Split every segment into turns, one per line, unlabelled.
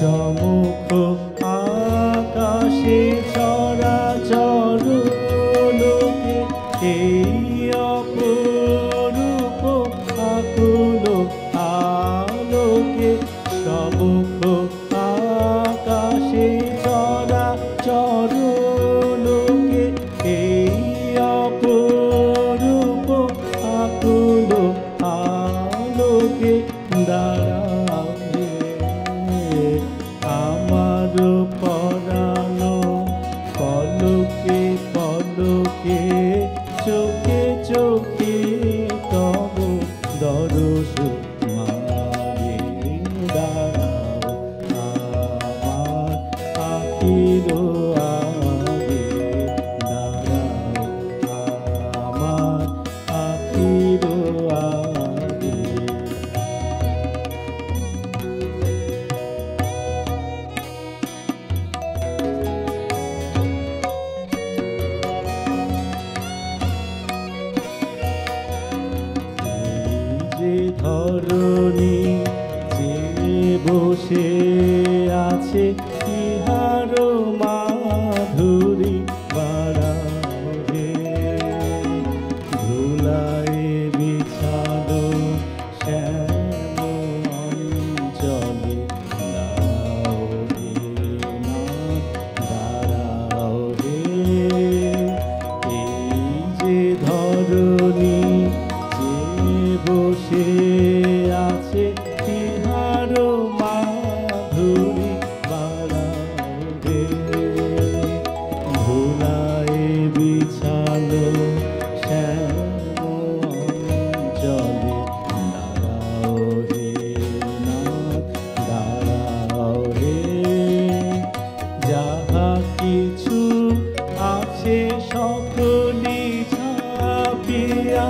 সমুখ আকাশে চরাচর লোকে এই অপরূপ আকুল আলোকে। সমুখ আকাশে চরাচর লোকে এই অপরূপ আকুল আলোকে দাঁড়াও আমার পরাণ পলকে পলকে চোখে চোখে তব দরস মাগে। দাঁড়াও আমার আখির আগে, দাঁড়াও আমার আখির আগে। যে ধরণী যে বসে আছে ইহার মাধুরী বাড়াবে। ধুলায় বিছানো শ্যাম অঞ্চলে দাঁড়াও হে নাথ, দাঁড়াও হে। এই যে ধরণী বসে আছে ইহার মাধুরী বাড়াবে। ভোলায় বিছালো শ্যাম অঞ্চলে দাঁড়াও হে নাথ, দাঁড়াও হে। যাহা কিছু আছে সকলি ছাপিয়া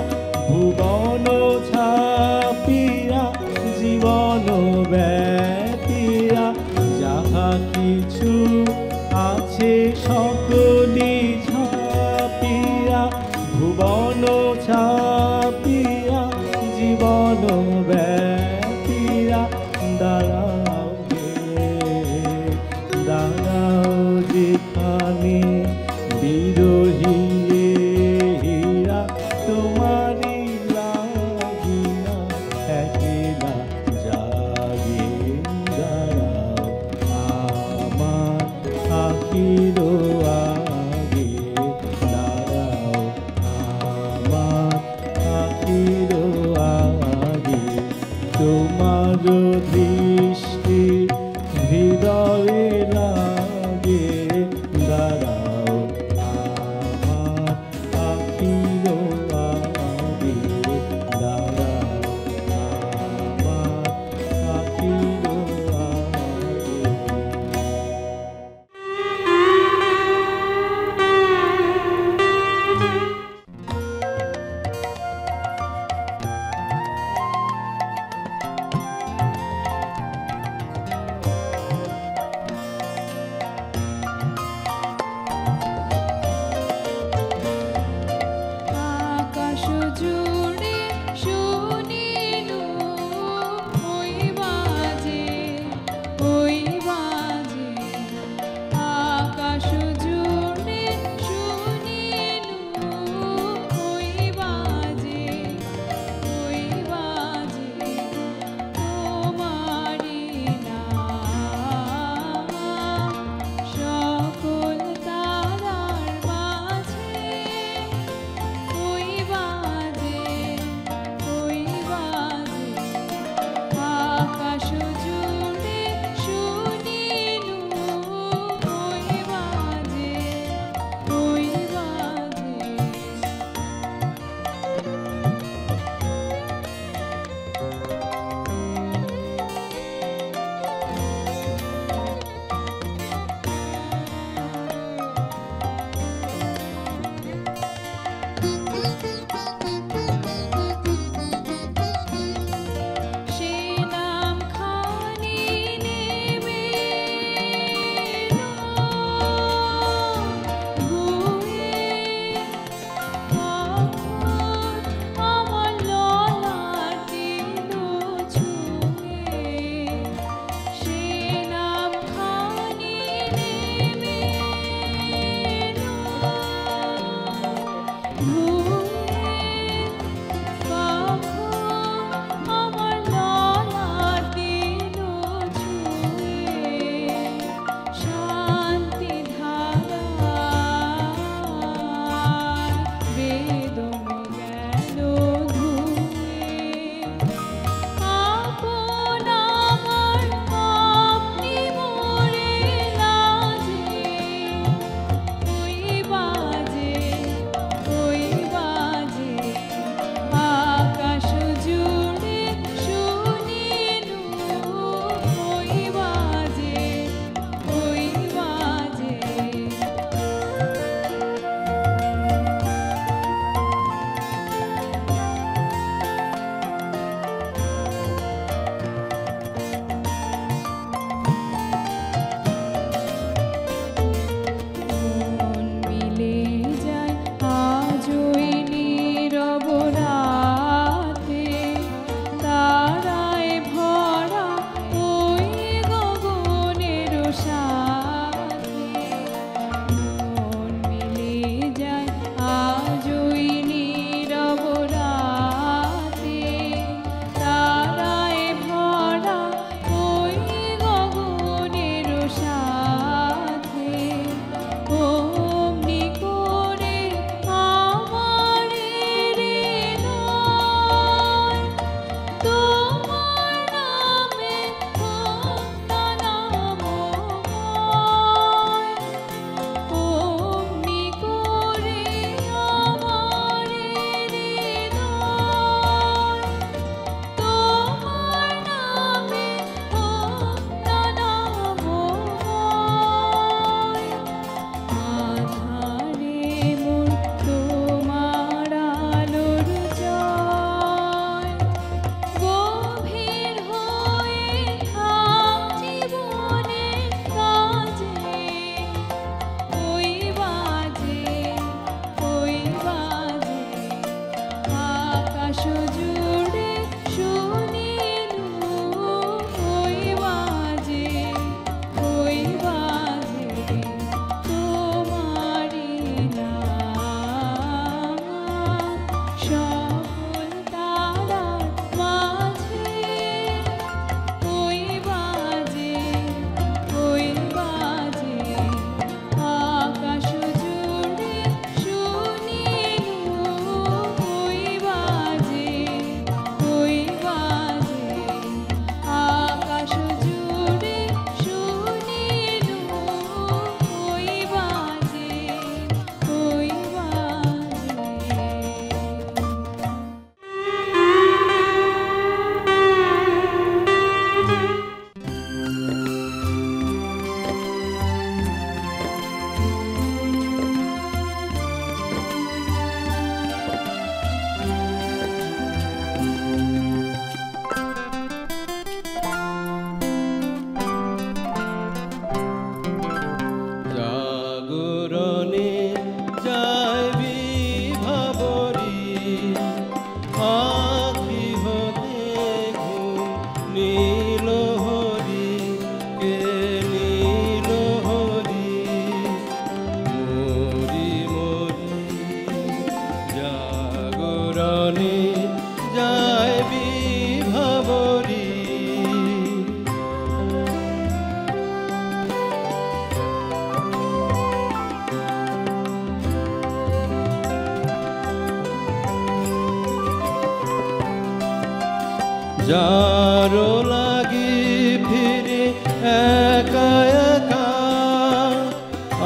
ভুবন ছাপিয়া জীবন ব্যাপিয়া। যাহা কিছু আছে সকলি ছাপিয়া ভুবন ছাপিয়া জীবন ব্যাপিয়া। দাঁড়াও হে, দাঁড়াও যেখানে বিরহী হীরা তোমারি লাগিয়া একলা জাগে। দাঁড়াও আমার আখির আগে, দাঁড়াও আমার আখির আগে। তোমার দৃষ্টি হৃদয়ে লাগে, দাঁড়াও আমার আখির আগে, দাঁড়াও আমার আখির আগে। যারো লাগি ফিরে একা একা,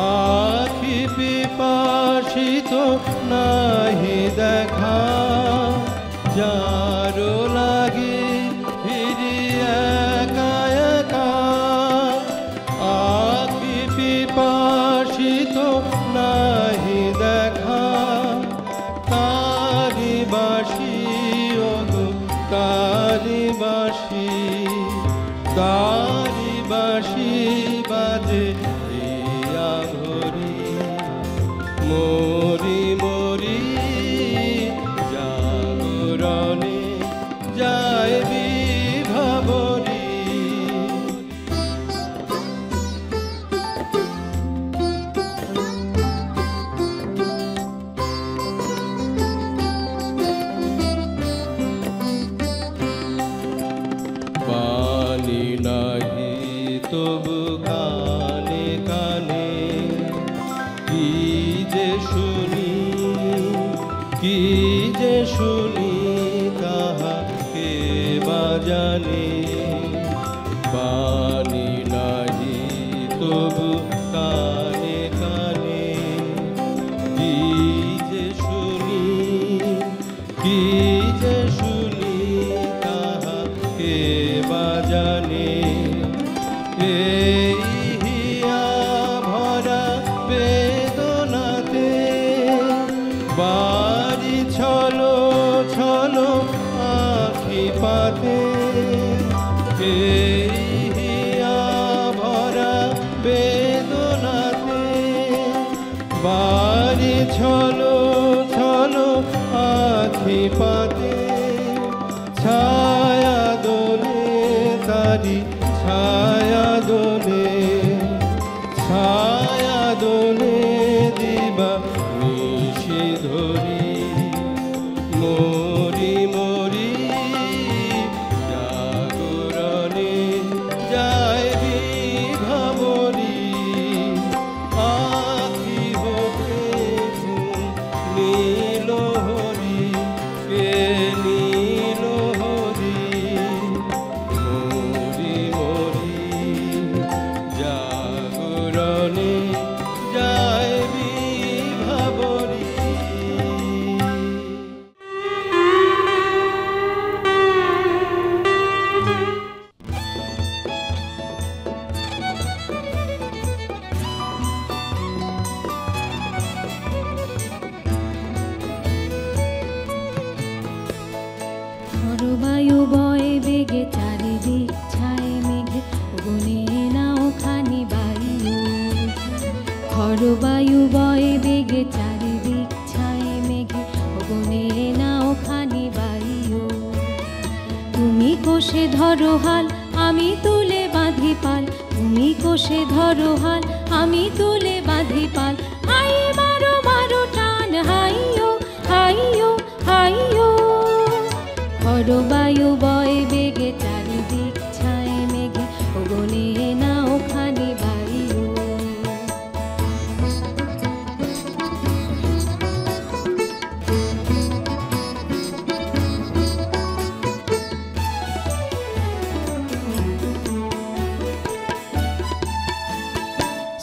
আখি পিপাসিত নাহি দেখা। যারো লাগি ফিরে একা একা, আখি পিপাসিত নাহি দেখা। তারি বাসি ওগো তারি বাসি, তারি বাসি বাজে দিয়া ঘড়ি। মরি মরি জাগরণে যায় বিভাবরী। বাণী নাহি তবু কানে কানে, কি যে শুনি কি যে শুনি কাহাকে বা জানে। বাণী নাহি তবু কানে কানে, কি যে শুনি কি যে শুনি কাহাকে বা জানে। এই হিয়া ভরা বেদনাতে বাড়ি ছলো ছলো আখি পাতে। এই হিয়া ভরা বেদনাতে বাড়ি ছলো ছলো আখি পাতে। ছায়া দোলে তারি ছায়া দোলে, ছায়া দোলে দিবা নিশি ধরি। মরি মরি জাগরণে যায় বিভাবরী। আখি হতে নীল হরি কে নীল হরি। মরি মরি জাগরণে যায় বিভাবরী।
বায়ু বয়ে বেগে চারিদিক ছায় মেঘে, গুনে নাও খানি বায়ু। বায়ু বয়ে বেগে চারিদিক ছায় মেঘে, গুনে নাও খানি বায়ু। তুমি কোষে ধরো হাল আমি তুলে বাঁধি পাল, তুমি কোষে ধরো হাল আমি তুলে বাঁধি পাল। হাই মারো মারো টান হাইয়ো হাইয়ো হাইয়ো। বায়ু বয়ে বেগে চারিদিক ছায় মেঘে, গুনে নাও খানি বায়ু।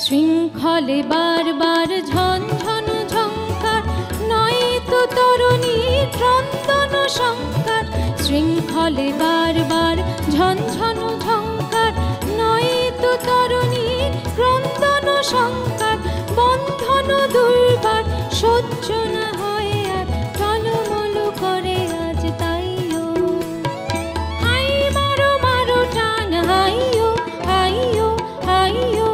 শৃঙ্খলে বারবার ঝনঝন ঝঙ্কার, নয়তো তরুণী ক্রন্দন সংকার। শৃঙ্খলে বারবার ঝনঝন ঝঙ্কার, নয়তো তরুণী ক্রন্দন সংকার। বন্ধন দুর্বার সহ্য না হয় আর, টলমল করে আজ তাইও। হাই মারো মারো টান হাইয়ো হাইয়ো হাইয়ো।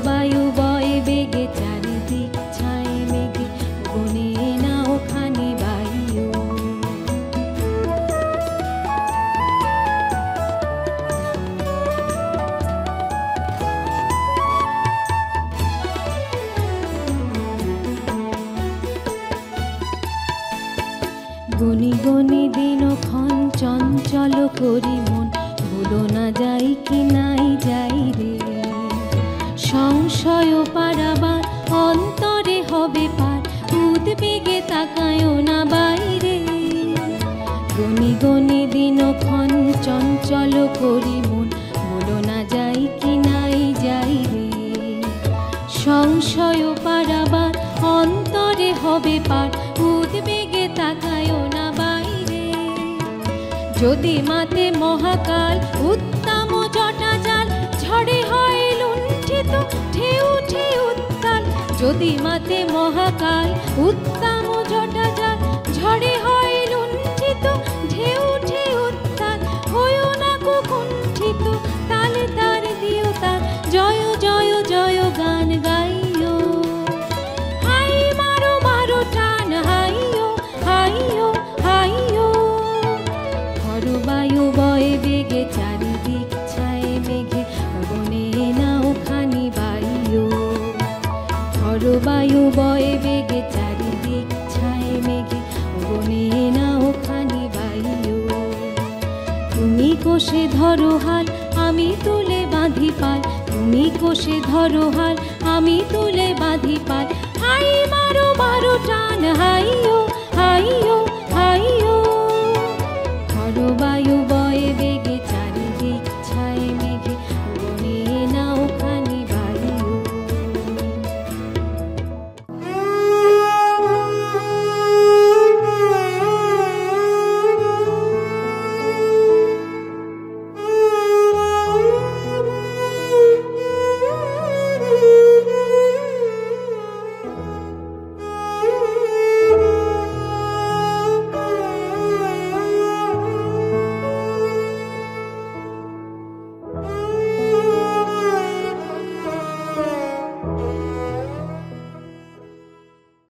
বায়ু বয়ে বেগে চারিদিক ছায় মেঘে, গুনে নাও খানি বায়ু। গনি গনি দিনক্ষণ চঞ্চল করি মন, ভুলো না যাই কি নাই যাই রে। সংশয় পারাবার অন্তরে হবে পার, উদ্বেগে তাকায়ও না বাইরে। গনি গনি দিনক্ষণ চঞ্চল করি মন, বলো না যাই কি নাই যাই রে। সংশয় পারাবার অন্তরে হবে পার, উদ্বেগে তাকায়ও না বাইরে। যদি মাতে মহাকাল উত্তম জটা জাল, ঝড়ে হয় লুণ্ঠিত ঢেউ ঢেউ উত্তাল। যদি মাতে মহাকাল উত্তম জটা জাল, ঝড়ে হয় লুণ্ঠিত ঢেউ ঢেউ উত্তাল। হইও না কুণ্ঠিত, তালে তার দিও তার, জয় জয় জয় গান গাইও। হাই মারো মারো টান, হাইও হাইও হাইও। হরবায়ু বয়ে বেগে চারিদিক ছায়ে মেঘে, গগনে নাও খানি বাইও। হরবায়ু বয়ে বেগে চারিদিক ছায়ে মেঘে, গগনে নাও খানি বাইও। তুমি কোষে ধরো হাল, আমি তুলে বাঁধি পাল। তুমি কোষে ধরো হাল, আমি তুলে বাঁধি পাল। হাই মারো মারো টান, হাইও হাইও